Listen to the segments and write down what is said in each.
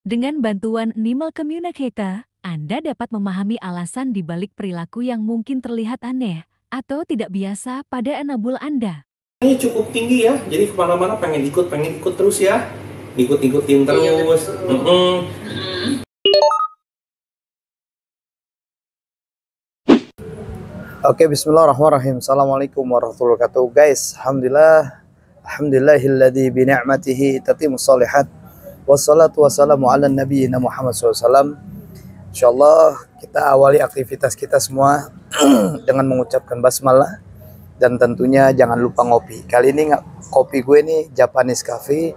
Dengan bantuan Animal Communicator, Anda dapat memahami alasan di balik perilaku yang mungkin terlihat aneh atau tidak biasa pada enabul Anda. Ini cukup tinggi ya, jadi kemana-mana pengen ikut terus ya, ikut-ikutin terus. Oke, bismillahirrahmanirrahim. Assalamualaikum warahmatullahi wabarakatuh. Guys, alhamdulillahilladzi bi ni'matihi tatimmus shalihat. Wassalatu wassalamu ala nabiyyina Muhammad SAW. Insyaallah kita awali aktivitas kita semua dengan mengucapkan basmalah dan tentunya jangan lupa ngopi. Kali ini kopi gue nih Japanese Coffee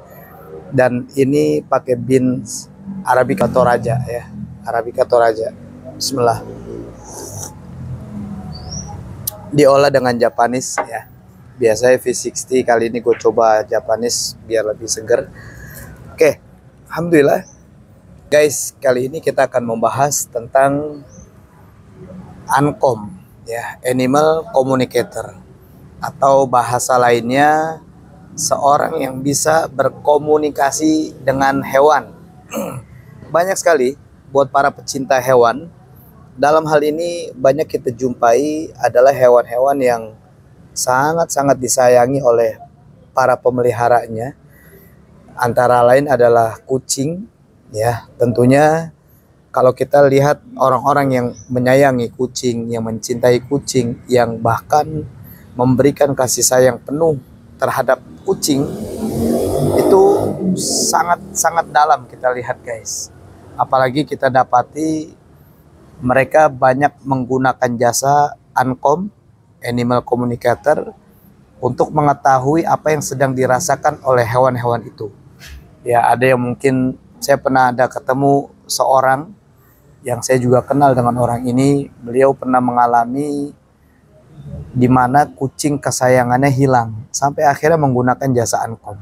dan ini pakai beans Arabica Toraja ya. Arabica Toraja. Bismillah. Diolah dengan Japanese ya. Biasanya V60, kali ini gue coba Japanese biar lebih seger. Oke, alhamdulillah. Guys, kali ini kita akan membahas tentang ANCOM ya, Animal Communicator, atau bahasa lainnya seorang yang bisa berkomunikasi dengan hewan. Banyak sekali buat para pecinta hewan. Dalam hal ini banyak kita jumpai adalah hewan-hewan yang sangat-sangat disayangi oleh para pemeliharanya. Antara lain adalah kucing ya. Tentunya kalau kita lihat orang-orang yang menyayangi kucing, yang mencintai kucing, yang bahkan memberikan kasih sayang penuh terhadap kucing, itu sangat-sangat dalam kita lihat guys. Apalagi kita dapati mereka banyak menggunakan jasa ANCOM, Animal Communicator, untuk mengetahui apa yang sedang dirasakan oleh hewan-hewan itu. Ya, ada yang mungkin saya pernah ada ketemu seorang yang saya juga kenal dengan orang ini. Beliau pernah mengalami di mana kucing kesayangannya hilang sampai akhirnya menggunakan jasa ANCOM.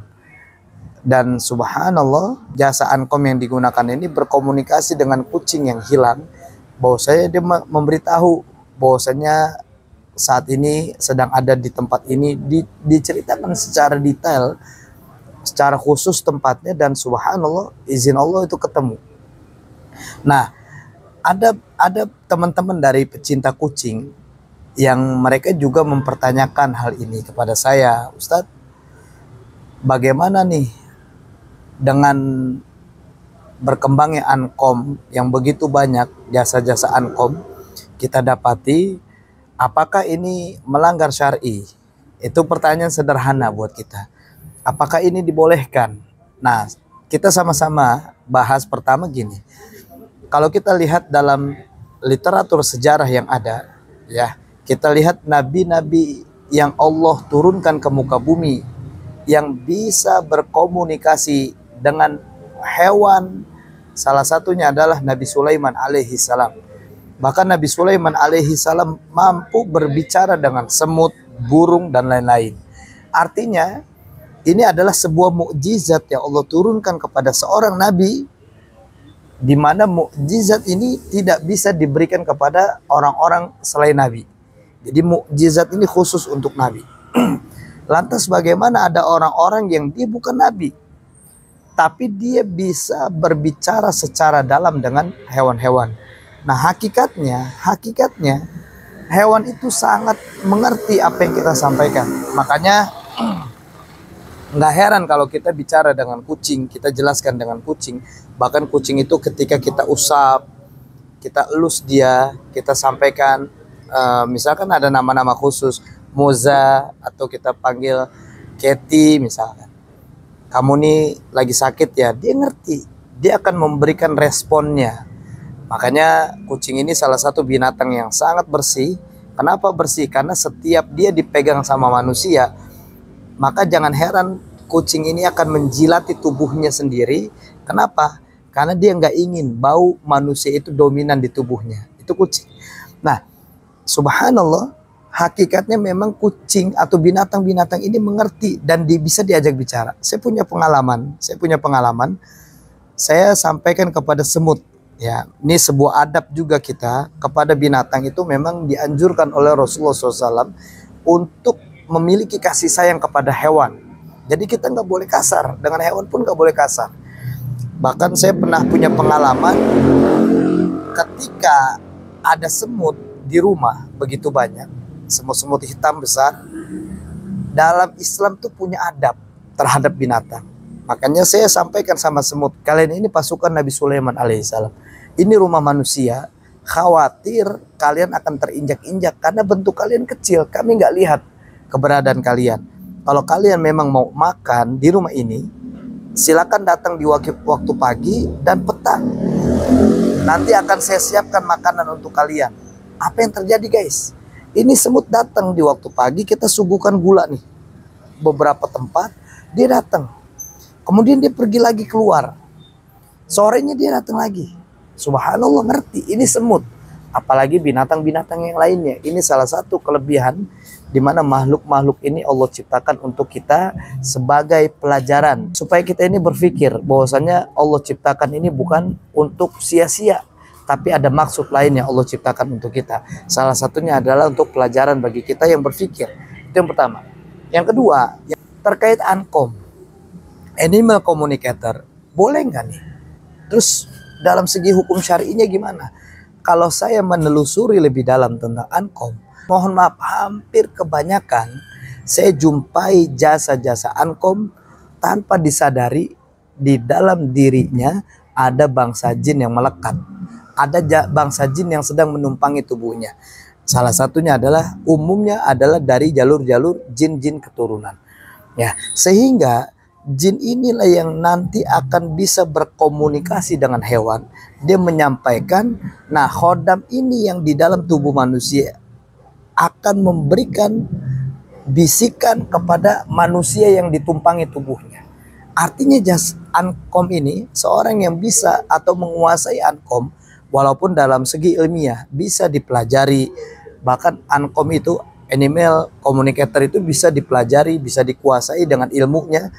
Dan subhanallah, jasa ANCOM yang digunakan ini berkomunikasi dengan kucing yang hilang. Bahwasanya dia memberitahu bahwasanya saat ini sedang ada di tempat ini, diceritakan secara detail, secara khusus tempatnya, dan subhanallah izin Allah itu ketemu. Nah, ada teman-teman dari pecinta kucing yang mereka juga mempertanyakan hal ini kepada saya, Ustadz, bagaimana nih dengan berkembangnya ANCOM yang begitu banyak, jasa-jasa ANCOM kita dapati, apakah ini melanggar syar'i? Itu pertanyaan sederhana buat kita. Apakah ini dibolehkan? Nah, kita sama-sama bahas. Pertama gini, kalau kita lihat dalam literatur sejarah yang ada ya, kita lihat nabi-nabi yang Allah turunkan ke muka bumi yang bisa berkomunikasi dengan hewan, salah satunya adalah Nabi Sulaiman alaihi salam. Bahkan Nabi Sulaiman alaihi salam mampu berbicara dengan semut, burung, dan lain-lain. Artinya ini adalah sebuah mukjizat yang Allah turunkan kepada seorang nabi, di mana mukjizat ini tidak bisa diberikan kepada orang-orang selain nabi. Jadi mukjizat ini khusus untuk nabi. Lantas bagaimana ada orang-orang yang dia bukan nabi, tapi dia bisa berbicara secara dalam dengan hewan-hewan. Nah, hakikatnya hewan itu sangat mengerti apa yang kita sampaikan. Makanya nggak heran kalau kita bicara dengan kucing, kita jelaskan dengan kucing. Bahkan kucing itu ketika kita usap, kita elus dia, kita sampaikan, misalkan ada nama-nama khusus, Moza, atau kita panggil Kitty misalkan. Kamu nih lagi sakit ya, dia ngerti, dia akan memberikan responnya. Makanya kucing ini salah satu binatang yang sangat bersih. Kenapa bersih? Karena setiap dia dipegang sama manusia, maka jangan heran kucing ini akan menjilati tubuhnya sendiri. Kenapa? Karena dia nggak ingin bau manusia itu dominan di tubuhnya. Itu kucing. Nah, subhanallah, hakikatnya memang kucing atau binatang-binatang ini mengerti dan bisa diajak bicara. Saya punya pengalaman. Saya sampaikan kepada semut. Ya, ini sebuah adab juga kita kepada binatang itu memang dianjurkan oleh Rasulullah SAW untuk memiliki kasih sayang kepada hewan. Jadi kita nggak boleh kasar, dengan hewan pun nggak boleh kasar. Bahkan saya pernah punya pengalaman ketika ada semut di rumah begitu banyak, semut-semut hitam besar. Dalam Islam tuh punya adab terhadap binatang. Makanya saya sampaikan sama semut, kalian ini pasukan Nabi Sulaiman alaihissalam. Ini rumah manusia, khawatir kalian akan terinjak-injak karena bentuk kalian kecil, kami nggak lihat keberadaan kalian. Kalau kalian memang mau makan di rumah ini, silakan datang di waktu pagi dan petang. Nanti akan saya siapkan makanan untuk kalian. Apa yang terjadi guys? Ini semut datang di waktu pagi, kita suguhkan gula nih. Beberapa tempat, dia datang. Kemudian dia pergi lagi keluar. Sorenya dia datang lagi. Subhanallah, ngerti, ini semut. Apalagi binatang-binatang yang lainnya. Ini salah satu kelebihan di mana makhluk-makhluk ini Allah ciptakan untuk kita sebagai pelajaran. Supaya kita ini berpikir bahwasanya Allah ciptakan ini bukan untuk sia-sia, tapi ada maksud lain yang Allah ciptakan untuk kita. Salah satunya adalah untuk pelajaran bagi kita yang berpikir. Itu yang pertama. Yang kedua, terkait Ankom, animal communicator, boleh nggak nih? Terus dalam segi hukum syar'inya gimana? Kalau saya menelusuri lebih dalam tentang Ankom, mohon maaf, hampir kebanyakan saya jumpai jasa-jasa Ankom tanpa disadari di dalam dirinya ada bangsa jin yang melekat. Ada bangsa jin yang sedang menumpangi tubuhnya. Salah satunya adalah umumnya adalah dari jalur-jalur jin-jin keturunan. Ya, sehingga jin inilah yang nanti akan bisa berkomunikasi dengan hewan. Dia menyampaikan, nah khodam ini yang di dalam tubuh manusia akan memberikan bisikan kepada manusia yang ditumpangi tubuhnya. Artinya Ankom ini seorang yang bisa atau menguasai Ankom, walaupun dalam segi ilmiah bisa dipelajari, bahkan Ankom itu animal communicator itu bisa dipelajari, bisa dikuasai dengan ilmunya,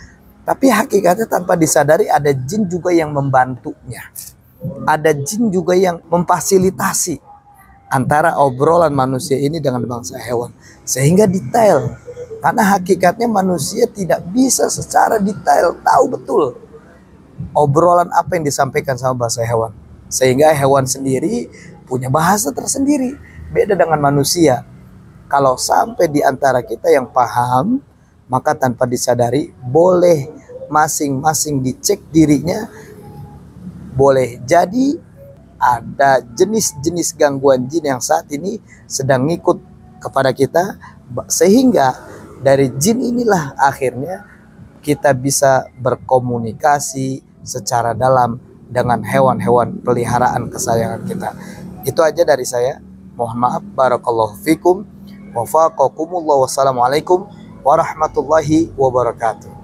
tapi hakikatnya tanpa disadari ada jin juga yang membantunya, ada jin juga yang memfasilitasi antara obrolan manusia ini dengan bangsa hewan, sehingga detail. Karena hakikatnya manusia tidak bisa secara detail tahu betul obrolan apa yang disampaikan sama bangsa hewan. Sehingga hewan sendiri punya bahasa tersendiri, beda dengan manusia. Kalau sampai di antara kita yang paham, maka tanpa disadari boleh masing-masing dicek dirinya. Boleh jadi ada jenis-jenis gangguan jin yang saat ini sedang ngikut kepada kita, sehingga dari jin inilah akhirnya kita bisa berkomunikasi secara dalam dengan hewan-hewan peliharaan kesayangan kita. Itu aja dari saya. Mohon maaf. Barakallahu fikum. Wafaqakumullah. Wassalamualaikum warahmatullahi wabarakatuh.